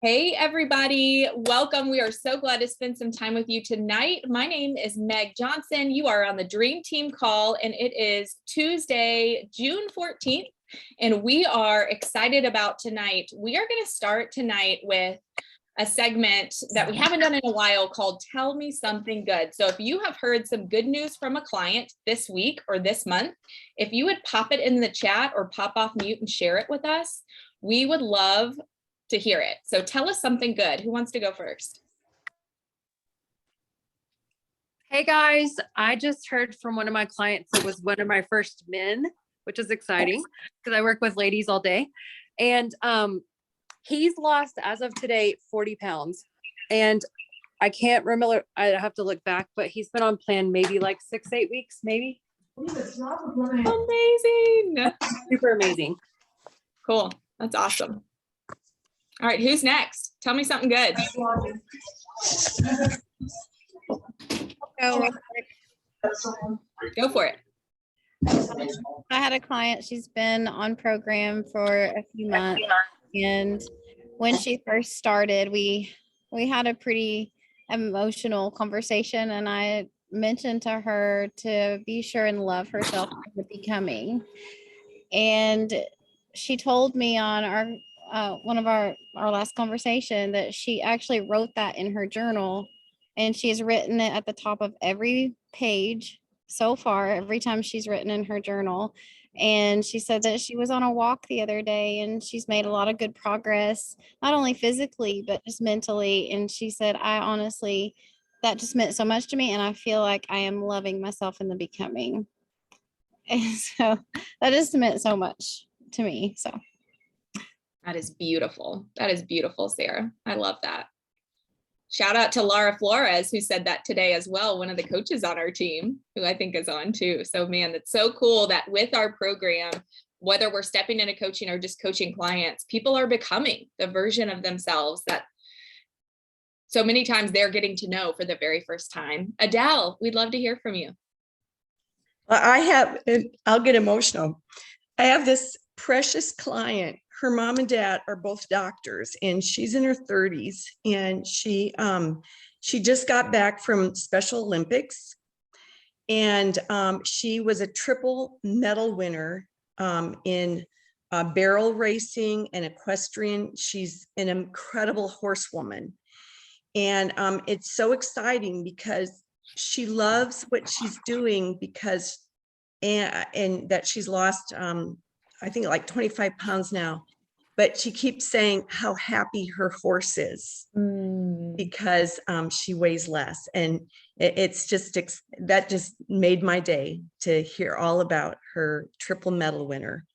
Hey, everybody. Welcome. We are so glad to spend some time with you tonight. My name is Meg Johnson. You are on the Dream Team call, and it is Tuesday, June 14th, and we are excited about tonight. We are going to start tonight with a segment that we haven't done in a while called Tell Me Something Good. So if you have heard some good news from a client this week or this month, if you would pop it in the chat or pop off mute and share it with us, we would love to hear it. So tell us something good. Who wants to go first? Hey guys, I just heard from one of my clients. It was one of my first men, which is exciting because I work with ladies all day. And he's lost, as of today, 40 pounds. And I can't remember, I have to look back, but he's been on plan maybe like 6-8 weeks, maybe. Amazing. Super amazing. Cool. That's awesome. All right, who's next? Tell me something good. Go for it. I had a client, she's been on program for a few months, and when she first started, we had a pretty emotional conversation, and I mentioned to her to be sure and love herself in the becoming. And she told me on our one of our last conversation that she actually wrote that in her journal, and she has written it at the top of every page so far, every time she's written in her journal. And she said that she was on a walk the other day and she's made a lot of good progress, not only physically, but just mentally. And she said, I honestly, that just meant so much to me. And I feel like I am loving myself in the becoming. And so that just meant so much to me. So that is beautiful. That is beautiful, Sarah. I love that. Shout out to Laura Flores, who said that today as well, one of the coaches on our team, who I think is on too. So man, that's so cool that with our program, whether we're stepping into coaching or just coaching clients, people are becoming the version of themselves that so many times they're getting to know for the very first time. Adele, we'd love to hear from you. Well, I'll get emotional. I have this precious client. Her mom and dad are both doctors, and she's in her 30s, and she just got back from Special Olympics, and she was a triple medal winner in barrel racing and equestrian. She's an incredible horsewoman, and it's so exciting because she loves what she's doing because and that she's lost I think like 25 pounds now, but she keeps saying how happy her horse is because she weighs less. And it's just, that just made my day to hear all about her triple medal winner.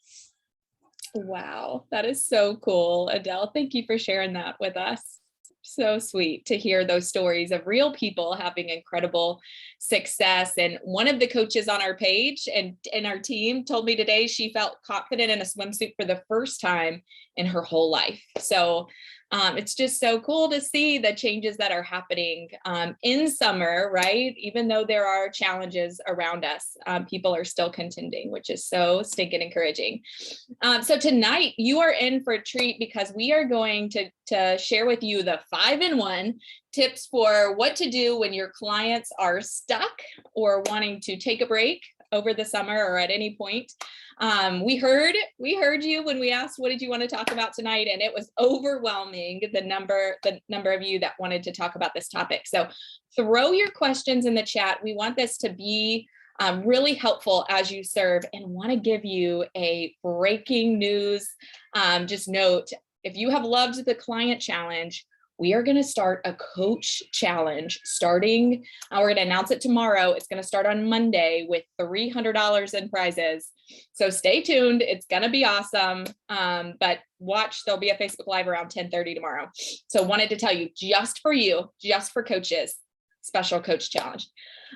Wow, that is so cool. Adele, thank you for sharing that with us. So sweet to hear those stories of real people having incredible success. And one of the coaches on our page and our team told me today she felt confident in a swimsuit for the first time in her whole life. So it's just so cool to see the changes that are happening in summer, right? Even though there are challenges around us, people are still contending, which is so stinking encouraging. So tonight you are in for a treat because we are going to share with you the 5-in-1 tips for what to do when your clients are stuck or wanting to take a break over the summer or at any point. We heard you when we asked, what did you want to talk about tonight? And it was overwhelming, the number of you that wanted to talk about this topic. So throw your questions in the chat. We want this to be really helpful as you serve, and want to give you a breaking news. Just note, if you have loved the client challenge, we are going to start a coach challenge starting. We're going to announce it tomorrow. It's going to start on Monday with $300 in prizes. So stay tuned. It's going to be awesome. But watch, there'll be a Facebook Live around 10:30 tomorrow. So wanted to tell you, just for you, just for coaches, special coach challenge.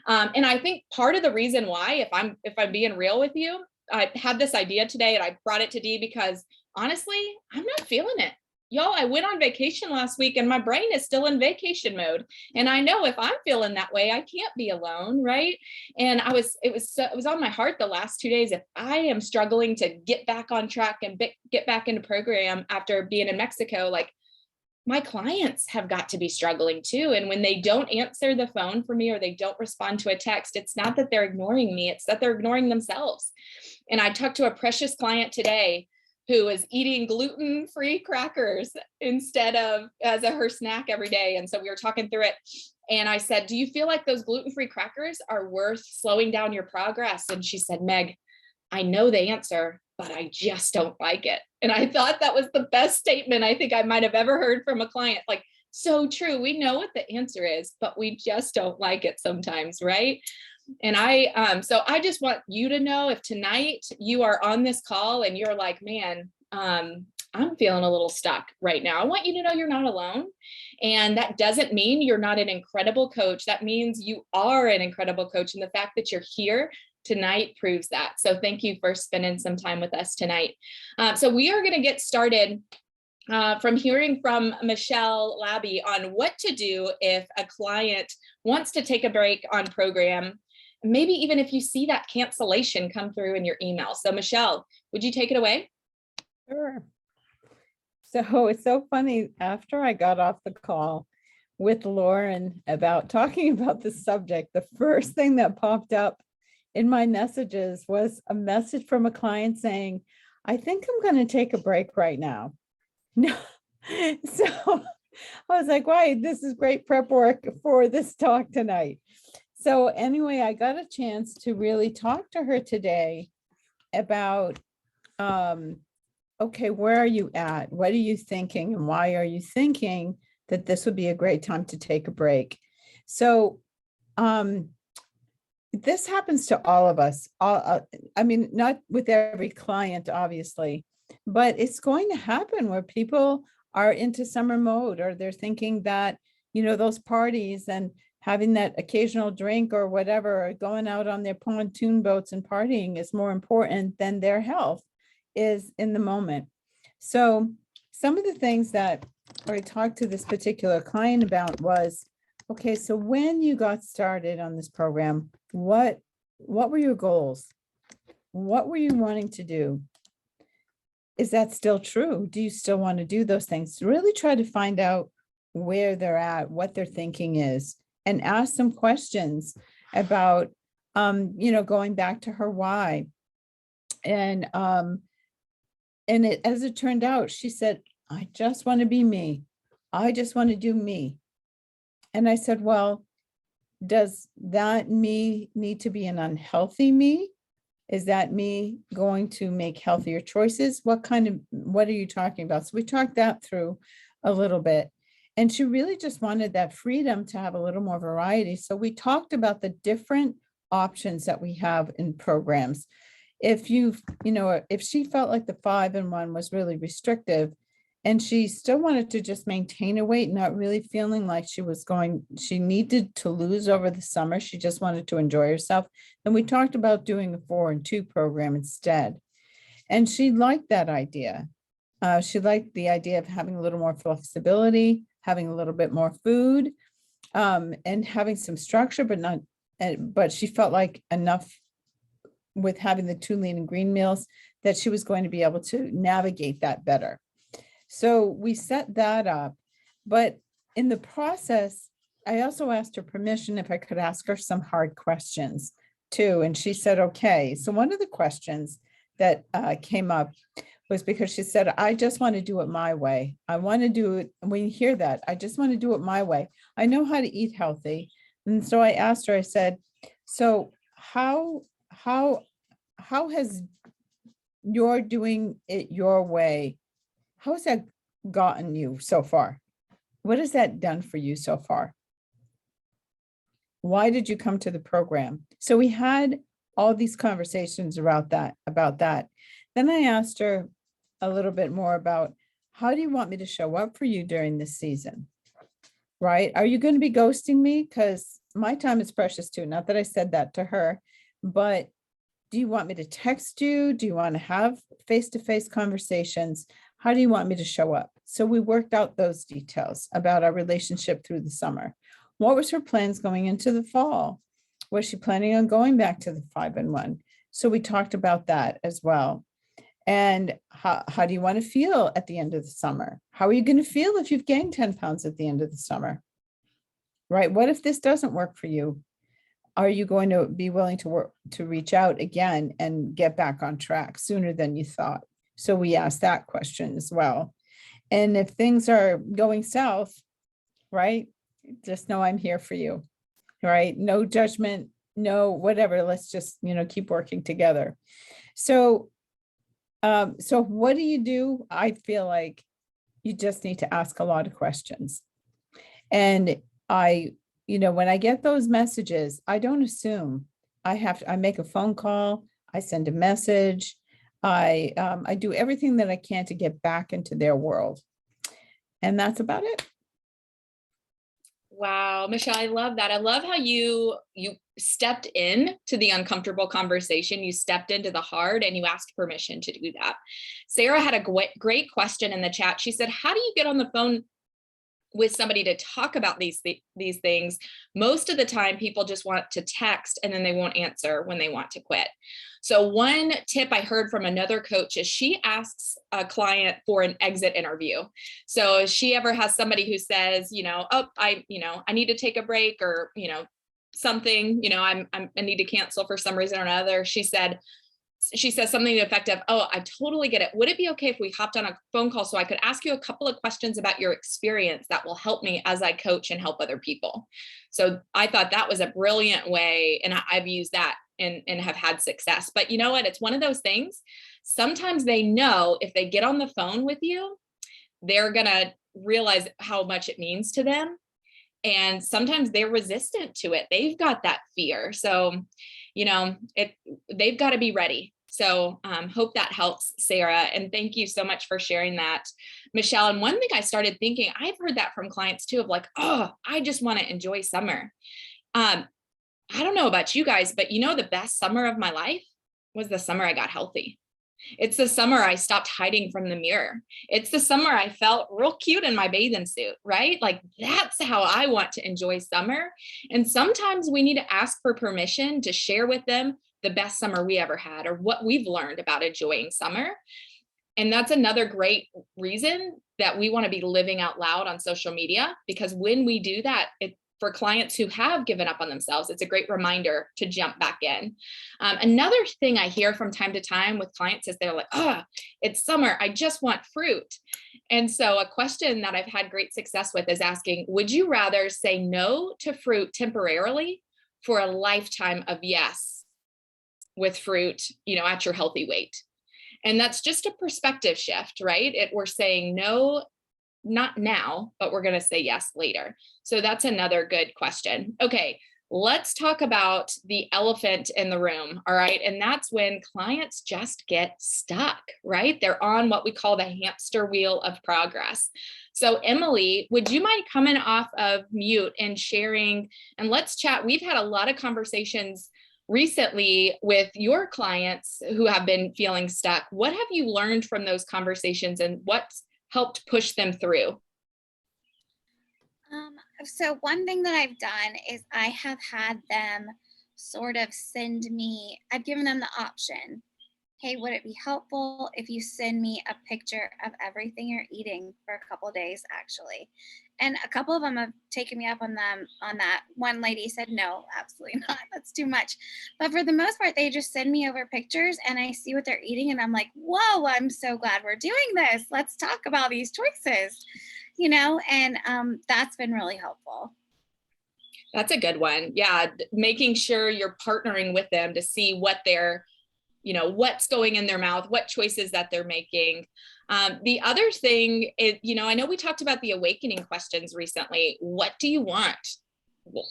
And I think part of the reason why, if I'm being real with you, I had this idea today and I brought it to Dee because honestly, I'm not feeling it. Y'all, I went on vacation last week and my brain is still in vacation mode. And I know if I'm feeling that way, I can't be alone, right? And it was on my heart the last 2 days. If I am struggling to get back on track and get back into program after being in Mexico, like my clients have got to be struggling too. And when they don't answer the phone for me, or they don't respond to a text, it's not that they're ignoring me, it's that they're ignoring themselves. And I talked to a precious client today who is eating gluten-free crackers instead of as her snack every day. And so we were talking through it. And I said, do you feel like those gluten-free crackers are worth slowing down your progress? And she said, Meg, I know the answer, but I just don't like it. And I thought that was the best statement I think I might have ever heard from a client. Like, so true. We know what the answer is, but we just don't like it sometimes, right? And so I just want you to know, if tonight you are on this call and you're like, man, I'm feeling a little stuck right now, I want you to know you're not alone. And that doesn't mean you're not an incredible coach. That means you are an incredible coach. And the fact that you're here tonight proves that. So thank you for spending some time with us tonight. So we are going to get started from hearing from Michelle Labby on what to do if a client wants to take a break on program, maybe even if you see that cancellation come through in your email. So Michelle, would you take it away? Sure. So it's so funny, after I got off the call with Lauren about talking about the subject, the first thing that popped up in my messages was a message from a client saying, I think I'm going to take a break right now. No. So I was like, why? This is great prep work for this talk tonight. So anyway, I got a chance to really talk to her today about, okay, where are you at? What are you thinking? And why are you thinking that this would be a great time to take a break? So, this happens to all of us. I mean, not with every client, obviously, but it's going to happen where people are into summer mode, or they're thinking that, those parties and having that occasional drink or whatever, or going out on their pontoon boats and partying is more important than their health is in the moment. So some of the things that I talked to this particular client about was, okay, so when you got started on this program, what were your goals? What were you wanting to do? Is that still true? Do you still want to do those things? Really try to find out where they're at, what their thinking is, and ask some questions about, going back to her why. And as it turned out, she said, I just want to be me. I just want to do me. And I said, well, does that me need to be an unhealthy me? Is that me going to make healthier choices? What are you talking about? So we talked that through a little bit. And she really just wanted that freedom to have a little more variety. So we talked about the different options that we have in programs. If if she felt like the 5-in-1 was really restrictive, and she still wanted to just maintain her weight, not really feeling like she needed to lose over the summer. She just wanted to enjoy herself. And we talked about doing a 4-in-2 program instead. And she liked that idea. She liked the idea of having a little more flexibility, having a little bit more food, and having some structure, but she felt like enough with having the 2 lean and green meals that she was going to be able to navigate that better. So we set that up, but in the process, I also asked her permission if I could ask her some hard questions too. And she said, okay. So one of the questions that came up was because she said, I just want to do it my way. I want to do it. When you hear that, I just want to do it my way. I know how to eat healthy. And so I asked her, I said, so how has your doing it your way, how has that gotten you so far? What has that done for you so far? Why did you come to the program? So we had all these conversations about that. Then I asked her a little bit more about, how do you want me to show up for you during this season? Right? Are you going to be ghosting me? Because my time is precious too. Not that I said that to her, but do you want me to text you? Do you want to have face-to-face conversations? How do you want me to show up? So we worked out those details about our relationship through the summer. What was her plans going into the fall? Was she planning on going back to the 5-in-1? So we talked about that as well. And how do you want to feel at the end of the summer? How are you going to feel if you've gained 10 pounds at the end of the summer? Right? What if this doesn't work for you? Are you going to be willing to reach out again and get back on track sooner than you thought? So we asked that question as well. And if things are going south, right, just know I'm here for you, right? No judgment, no whatever. Let's just, keep working together. So what do? I feel like you just need to ask a lot of questions. And when I get those messages, I don't assume. I make a phone call, I send a message, I do everything that I can to get back into their world. And that's about it. Wow, Michelle, I love that. I love how you stepped in to the uncomfortable conversation. You stepped into the hard and you asked permission to do that. Sarah had a great question in the chat. She said, how do you get on the phone with somebody to talk about these things? Most of the time, people just want to text and then they won't answer when they want to quit. So one tip I heard from another coach is she asks a client for an exit interview. So if she ever has somebody who says, I need to take a break, or, something, I need to cancel for some reason or another. She says something to the effect of, oh, I totally get it. Would it be okay if we hopped on a phone call so I could ask you a couple of questions about your experience that will help me as I coach and help other people? So I thought that was a brilliant way. And I've used that and have had success. But you know what? It's one of those things. Sometimes they know if they get on the phone with you, they're going to realize how much it means to them. And sometimes they're resistant to it. They've got that fear. So, they've got to be ready. So hope that helps, Sarah. And thank you so much for sharing that, Michelle. And one thing I started thinking, I've heard that from clients too, of like, oh, I just want to enjoy summer. I don't know about you guys, but the best summer of my life was the summer I got healthy. It's the summer I stopped hiding from the mirror. It's the summer I felt real cute in my bathing suit, right? Like that's how I want to enjoy summer. And sometimes we need to ask for permission to share with them the best summer we ever had or what we've learned about enjoying summer. And that's another great reason that we want to be living out loud on social media, because when we do that, for clients who have given up on themselves, it's a great reminder to jump back in. Another thing I hear from time to time with clients is they're like, oh, it's summer, I just want fruit. And so a question that I've had great success with is asking, would you rather say no to fruit temporarily for a lifetime of yes with fruit, at your healthy weight? And that's just a perspective shift, right? We're saying no, not now, but we're going to say yes later. So that's another good question. Okay, let's talk about the elephant in the room. All right. And that's when clients just get stuck, right? They're on what we call the hamster wheel of progress. So Emily, would you mind coming off of mute and sharing, and let's chat. We've had a lot of conversations recently with your clients who have been feeling stuck. What have you learned from those conversations and what's helped push them through? So one thing that I've done is I have had them sort of send me, I've given them the option. Hey, would it be helpful if you send me a picture of everything you're eating for a couple of days, actually? And a couple of them have taken me up on that. One lady said, no, absolutely not. That's too much. But for the most part, they just send me over pictures and I see what they're eating. And I'm like, whoa, I'm so glad we're doing this. Let's talk about these choices, and that's been really helpful. That's a good one. Yeah. Making sure you're partnering with them to see what they're, what's going in their mouth, what choices that they're making. The other thing is, I know we talked about the awakening questions recently. What do you want?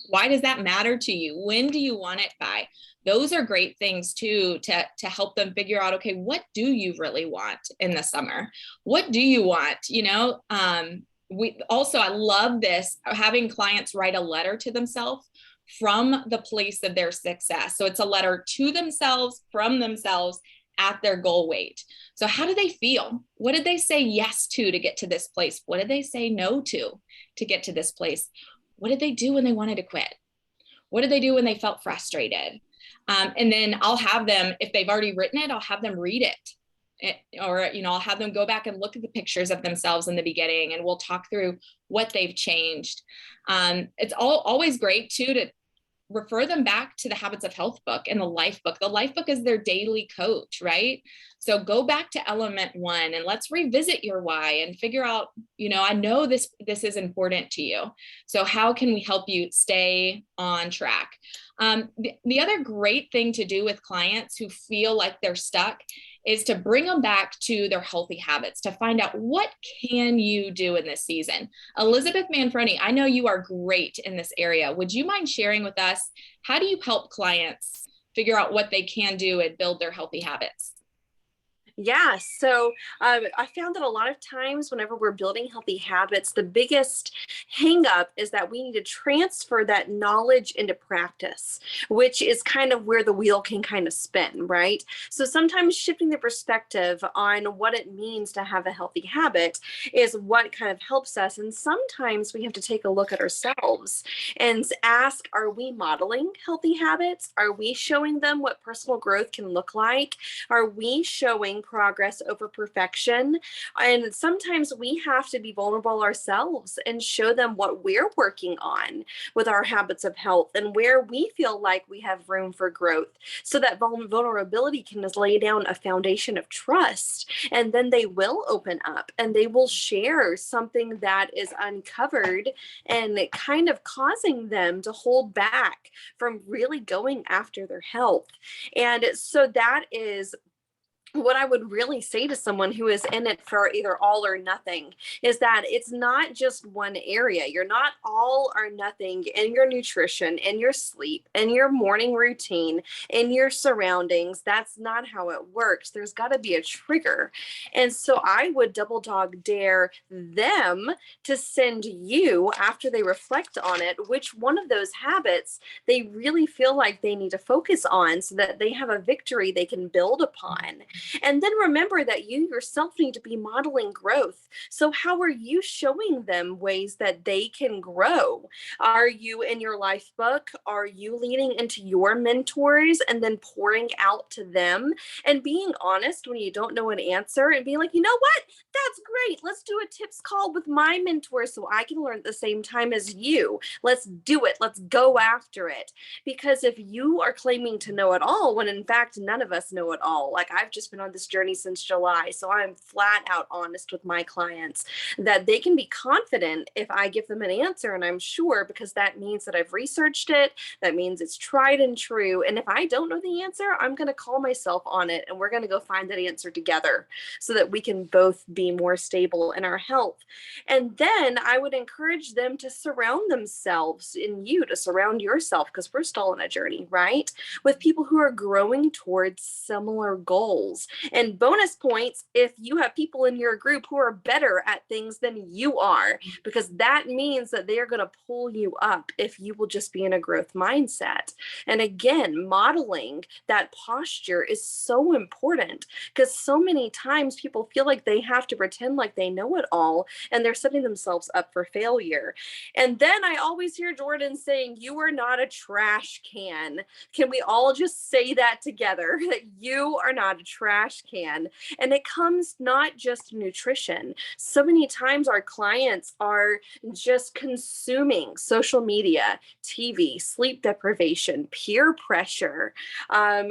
Why does that matter to you? When do you want it by? Those are great things too, to help them figure out, okay, what do you really want in the summer? What do you want? I love this, having clients write a letter to themselves from the place of their success. So it's a letter to themselves, from themselves at their goal weight. So how do they feel? What did they say yes to get to this place? What did they say no to get to this place? What did they do when they wanted to quit? What did they do when they felt frustrated? And then I'll have them, if they've already written it, I'll have them read it or, I'll have them go back and look at the pictures of themselves in the beginning, and we'll talk through what they've changed. It's always great too to refer them back to the Habits of Health book and the life book. The life book is their daily coach, right? So go back to element 1 and let's revisit your why and figure out, I know this is important to you. So how can we help you stay on track? The other great thing to do with clients who feel like they're stuck is to bring them back to their healthy habits, to find out what can you do in this season. Elizabeth Manfroni, I know you are great in this area. Would you mind sharing with us, how do you help clients figure out what they can do and build their healthy habits? Yeah, so I found that a lot of times whenever we're building healthy habits, the biggest hang up is that we need to transfer that knowledge into practice, which is kind of where the wheel can kind of spin, right? So sometimes shifting the perspective on what it means to have a healthy habit is what kind of helps us. And sometimes we have to take a look at ourselves and ask, are we modeling healthy habits? Are we showing them what personal growth can look like? Are we showing progress over perfection? And sometimes we have to be vulnerable ourselves and show them what we're working on with our habits of health and where we feel like we have room for growth, so that vulnerability can lay down a foundation of trust. And then they will open up and they will share something that is uncovered and kind of causing them to hold back from really going after their health. And so that is what I would really say to someone who is in it for either all or nothing, is that it's not just one area. You're not all or nothing in your nutrition, in your sleep, in your morning routine, in your surroundings. That's not how it works. There's got to be a trigger. And so I would double dog dare them to send you, after they reflect on it, which one of those habits they really feel like they need to focus on so that they have a victory they can build upon. And then remember that you yourself need to be modeling growth. So how are you showing them ways that they can grow? Are you in your life book? Are you leaning into your mentors and then pouring out to them and being honest when you don't know an answer and being like, you know what? That's great. Let's do a tips call with my mentor so I can learn at the same time as you. Let's do it. Let's go after it. Because if you are claiming to know it all, when in fact, none of us know it all, like I've just been on this journey since July. So I'm flat out honest with my clients that they can be confident if I give them an answer. And I'm sure, because that means that I've researched it. That means it's tried and true. And if I don't know the answer, I'm going to call myself on it. And we're going to go find that answer together so that we can both be more stable in our health. And then I would encourage them to surround themselves in you, to surround yourself, because we're still on a journey, right? With people who are growing towards similar goals. And bonus points if you have people in your group who are better at things than you are, because that means that they are going to pull you up if you will just be in a growth mindset. And again, modeling that posture is so important, because so many times people feel like they have to pretend like they know it all, and they're setting themselves up for failure. And then I always hear Jordan saying, you are not a trash can. Can we all just say that together, that you are not a trash can? And it comes not just nutrition. So many times our clients are just consuming social media, TV, sleep deprivation, peer pressure. I'm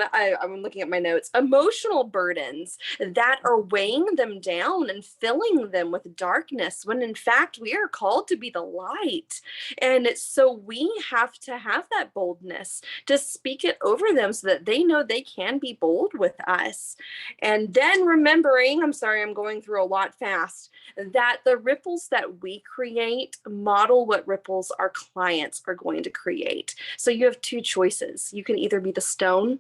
looking at my notes, emotional burdens that are weighing them down and filling them with darkness, when in fact we are called to be the light. And so we have to have that boldness to speak it over them so that they know they can be bold with us. And then remembering, I'm sorry, I'm going through a lot fast, that the ripples that we create model what ripples our clients are going to create. So you have two choices. You can either be the stone,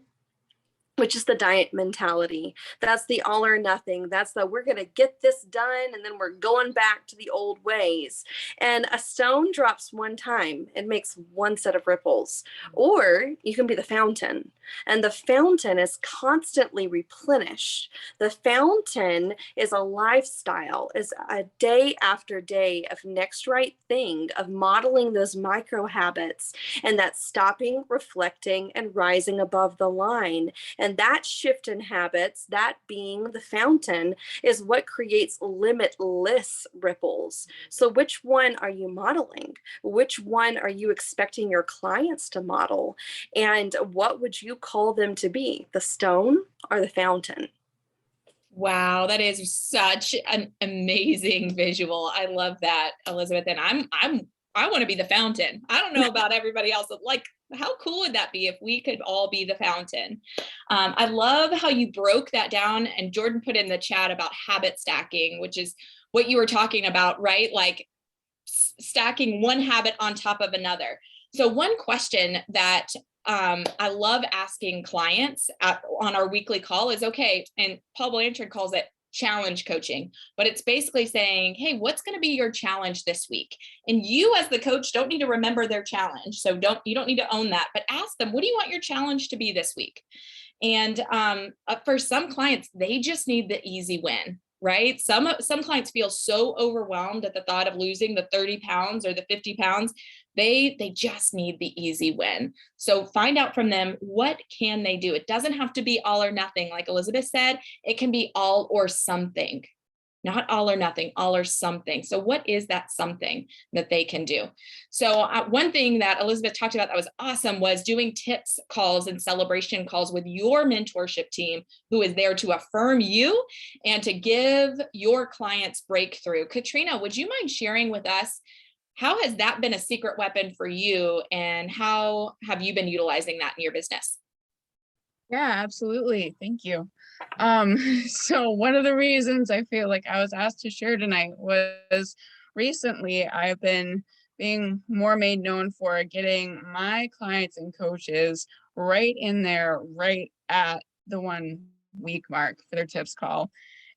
which is the diet mentality. That's the all or nothing. That's the we're going to get this done and then we're going back to the old ways. And a stone drops one time. It makes one set of ripples. Or you can be the fountain. And the fountain is constantly replenished. The fountain is a lifestyle, is a day after day of next right thing, of modeling those micro habits, and that's stopping, reflecting, and rising above the line. And And that shift in habits, that being the fountain, is what creates limitless ripples. So which one are you modeling? Which one are you expecting your clients to model? And what would you call them to be, the stone or the fountain? Wow, that is such an amazing visual. I love that, Elizabeth. And I want to be the fountain. I don't know about everybody else, but like, how cool would that be if we could all be the fountain? I love how you broke that down, and Jordan put in the chat about habit stacking, which is what you were talking about, right? Like stacking one habit on top of another. So one question that I love asking clients on our weekly call is, okay, and Paul Blanchard calls it challenge coaching, but it's basically saying, hey, what's going to be your challenge this week? And you as the coach don't need to remember their challenge. So you don't need to own that, but ask them, what do you want your challenge to be this week? And for some clients, they just need the easy win, right? Some clients feel so overwhelmed at the thought of losing the 30 pounds or the 50 pounds. They just need the easy win. So find out from them, what can they do? It doesn't have to be all or nothing. Like Elizabeth said, it can be all or something. Not all or nothing, all or something. So what is that something that they can do? So one thing that Elizabeth talked about that was awesome was doing tips calls and celebration calls with your mentorship team, who is there to affirm you and to give your clients breakthrough. Katrina, would you mind sharing with us, how has that been a secret weapon for you, and how have you been utilizing that in your business? Yeah, absolutely. Thank you. So one of the reasons I feel like I was asked to share tonight was recently I've been being more made known for getting my clients and coaches right in there, right at the 1 week mark for their tips call.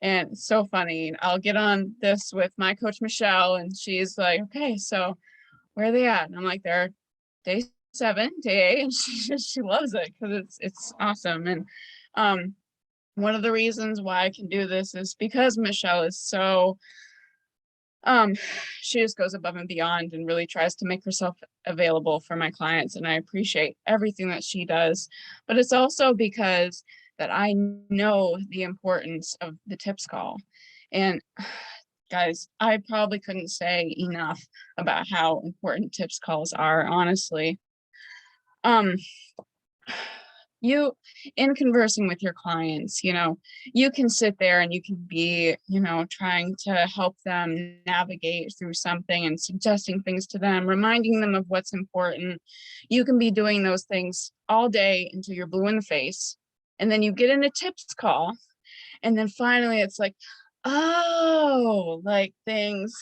And it's so funny. I'll get on this with my coach, Michelle, and she's like, okay, so where are they at? And I'm like, they're day 7, day 8, and she loves it because it's awesome. And one of the reasons why I can do this is because Michelle is so she just goes above and beyond and really tries to make herself available for my clients, and I appreciate everything that she does. But it's also because that I know the importance of the tips call. And guys, I probably couldn't say enough about how important tips calls are, honestly. You, in conversing with your clients, you can sit there and you can be, trying to help them navigate through something and suggesting things to them, reminding them of what's important. You can be doing those things all day until you're blue in the face. And then you get in a tips call. And then finally it's like, oh, like things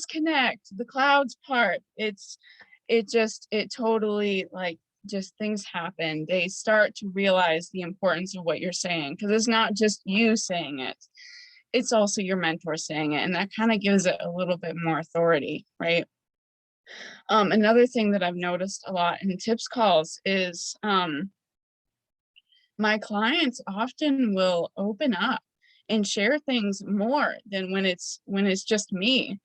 connect, the clouds part. It totally, like, just things happen. They start to realize the importance of what you're saying, because it's not just you saying it, it's also your mentor saying it, and that kind of gives it a little bit more authority, right? Another thing that I've noticed a lot in tips calls is my clients often will open up and share things more than when it's just me,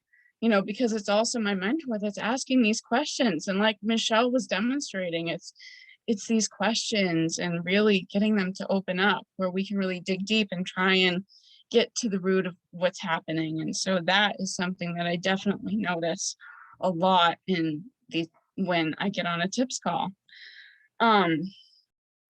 because it's also my mentor that's asking these questions. And like Michelle was demonstrating, it's these questions and really getting them to open up where we can really dig deep and try and get to the root of what's happening. And so that is something that I definitely notice a lot when I get on a tips call.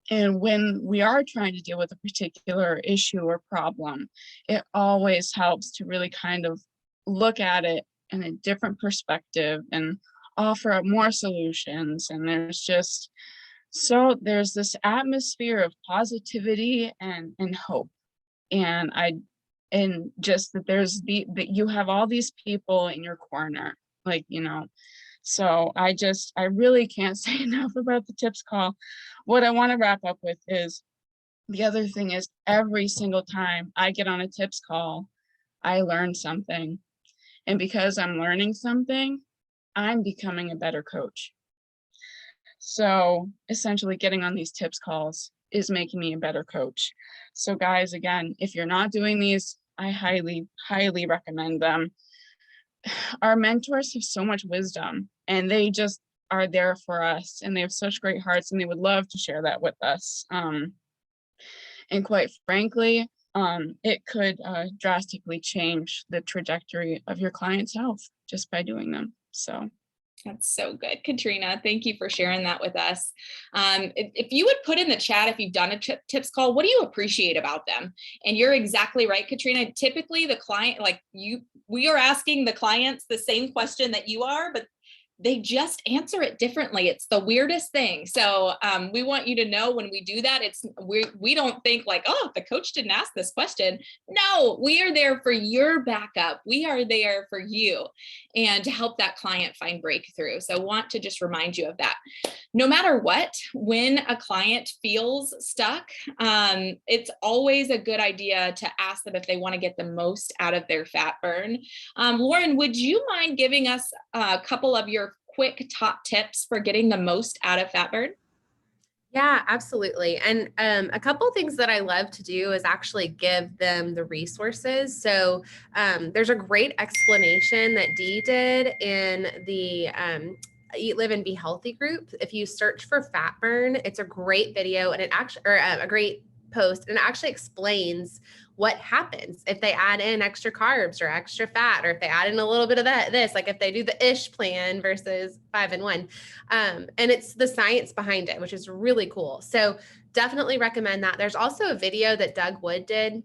And when we are trying to deal with a particular issue or problem, it always helps to really kind of look at it in a different perspective and offer up more solutions. And there's this atmosphere of positivity and hope. And just that that you have all these people in your corner, like, so I really can't say enough about the tips call. What I want to wrap up with is, the other thing is, every single time I get on a tips call, I learn something. And because I'm learning something, I'm becoming a better coach. So essentially getting on these tips calls is making me a better coach. So guys, again, if you're not doing these, I highly, highly recommend them. Our mentors have so much wisdom, and they just are there for us, and they have such great hearts, and they would love to share that with us. And quite frankly, it could drastically change the trajectory of your client's health just by doing them. So that's so good, Katrina. Thank you for sharing that with us. If you would put in the chat, if you've done a tips call, what do you appreciate about them? And you're exactly right, Katrina. Typically the client, we are asking the clients the same question that you are, but they just answer it differently. It's the weirdest thing. So we want you to know when we do that, we don't think like, oh, the coach didn't ask this question. No, we are there for your backup. We are there for you and to help that client find breakthrough. So I want to just remind you of that. No matter what, when a client feels stuck, it's always a good idea to ask them if they want to get the most out of their fat burn. Lauren, would you mind giving us a couple of your quick top tips for getting the most out of fat burn? Yeah, absolutely. And a couple of things that I love to do is actually give them the resources. So there's a great explanation that Dee did in the Eat, Live, and Be Healthy group. If you search for fat burn, it's a great video and it actually, or a great post, and it actually explains what happens if they add in extra carbs or extra fat, or if they add in a little bit of this, like if they do the ish plan versus 5 and 1. And it's the science behind it, which is really cool. So definitely recommend that. There's also a video that Doug Wood did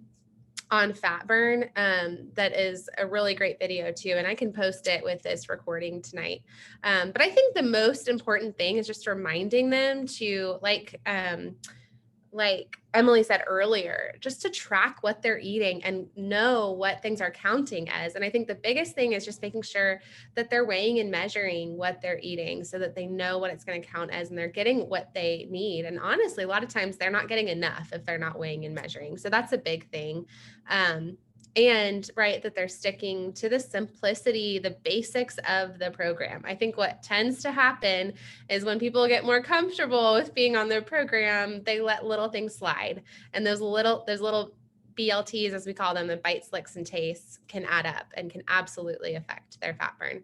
on fat burn that is a really great video too. And I can post it with this recording tonight. But I think the most important thing is just reminding them to like Emily said earlier, just to track what they're eating and know what things are counting as. And I think the biggest thing is just making sure that they're weighing and measuring what they're eating so that they know what it's going to count as and they're getting what they need. And honestly, a lot of times they're not getting enough if they're not weighing and measuring. So that's a big thing. And right, that they're sticking to the simplicity, the basics of the program. I think what tends to happen is when people get more comfortable with being on their program, they let little things slide. And those little BLTs, as we call them, the bites, licks, and tastes, can add up and can absolutely affect their fat burn.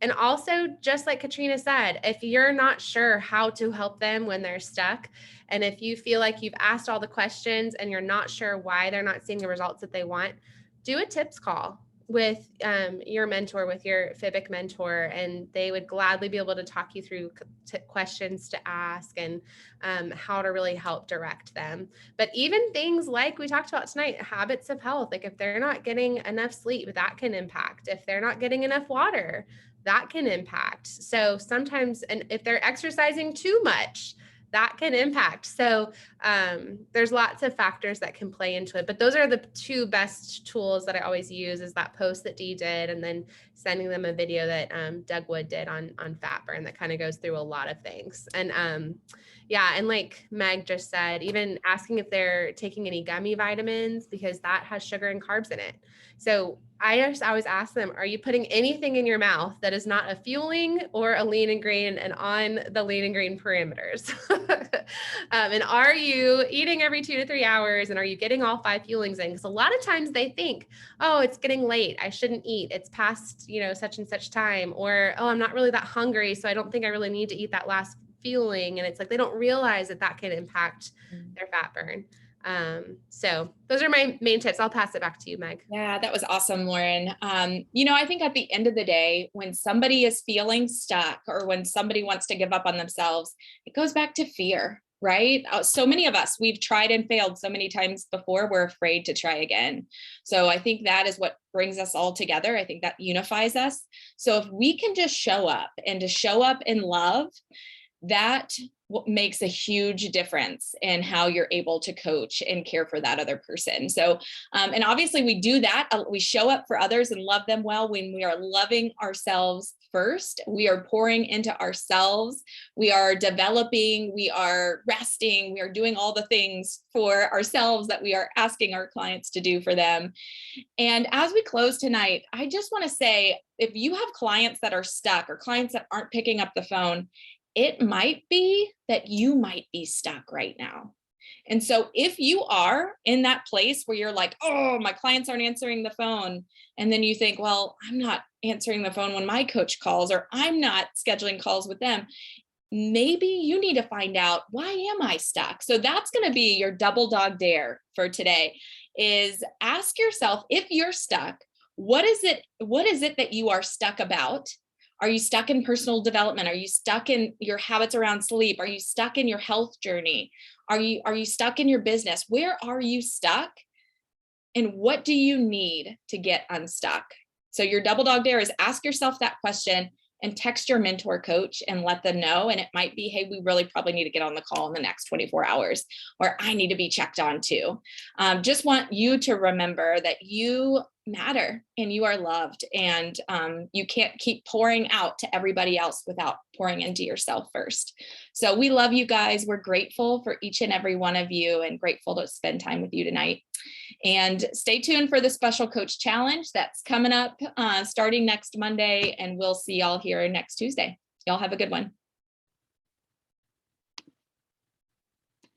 And also, just like Katrina said, if you're not sure how to help them when they're stuck, and if you feel like you've asked all the questions and you're not sure why they're not seeing the results that they want, do a tips call with your mentor, with your FIBIC mentor, and they would gladly be able to talk you through questions to ask and how to really help direct them. But even things like we talked about tonight, habits of health, like if they're not getting enough sleep, that can impact. If they're not getting enough water, that can impact. So sometimes, and if they're exercising too much, that can impact. So there's lots of factors that can play into it, but those are the two best tools that I always use, is that post that Dee did, and then sending them a video that Doug Wood did on fat burn that kind of goes through a lot of things. And yeah, and like Meg just said, even asking if they're taking any gummy vitamins, because that has sugar and carbs in it. So I just always ask them, are you putting anything in your mouth that is not a fueling or a lean and green and on the lean and green parameters? And are you eating every 2 to 3 hours? And are you getting all 5 fuelings in? Because a lot of times they think, oh, it's getting late, I shouldn't eat. It's past, such and such time. Or, oh, I'm not really that hungry, so I don't think I really need to eat that last fueling. And it's like, they don't realize that can impact their fat burn. So those are my main tips. I'll pass it back to you, Meg. Yeah, that was awesome, Lauren. I think at the end of the day, when somebody is feeling stuck or when somebody wants to give up on themselves, it goes back to fear, right? So many of us, we've tried and failed so many times before, we're afraid to try again. So I think that is what brings us all together. I think that unifies us. So if we can just show up and to show up in love, that makes a huge difference in how you're able to coach and care for that other person. So, and obviously we do that. We show up for others and love them well when we are loving ourselves first. We are pouring into ourselves. We are developing, we are resting, we are doing all the things for ourselves that we are asking our clients to do for them. And as we close tonight, I just want to say, if you have clients that are stuck or clients that aren't picking up the phone, it might be that you might be stuck right now. And so if you are in that place where you're like, oh, my clients aren't answering the phone, and then you think, well, I'm not answering the phone when my coach calls, or I'm not scheduling calls with them, maybe you need to find out, why am I stuck? So that's going to be your double dog dare for today, is ask yourself, if you're stuck, what is it that you are stuck about? Are you stuck in personal development? Are you stuck in your habits around sleep? Are you stuck in your health journey? Are you stuck in your business? Where are you stuck? And what do you need to get unstuck? So your double dog dare is ask yourself that question and text your mentor coach and let them know. And it might be, hey, we really probably need to get on the call in the next 24 hours, or I need to be checked on too. Just want you to remember that you matter and you are loved, and you can't keep pouring out to everybody else without pouring into yourself first. So we love you guys. We're grateful for each and every one of you, and grateful to spend time with you tonight. And stay tuned for the Special Coach Challenge that's coming up starting next Monday, and we'll see y'all here next Tuesday. Y'all have a good one.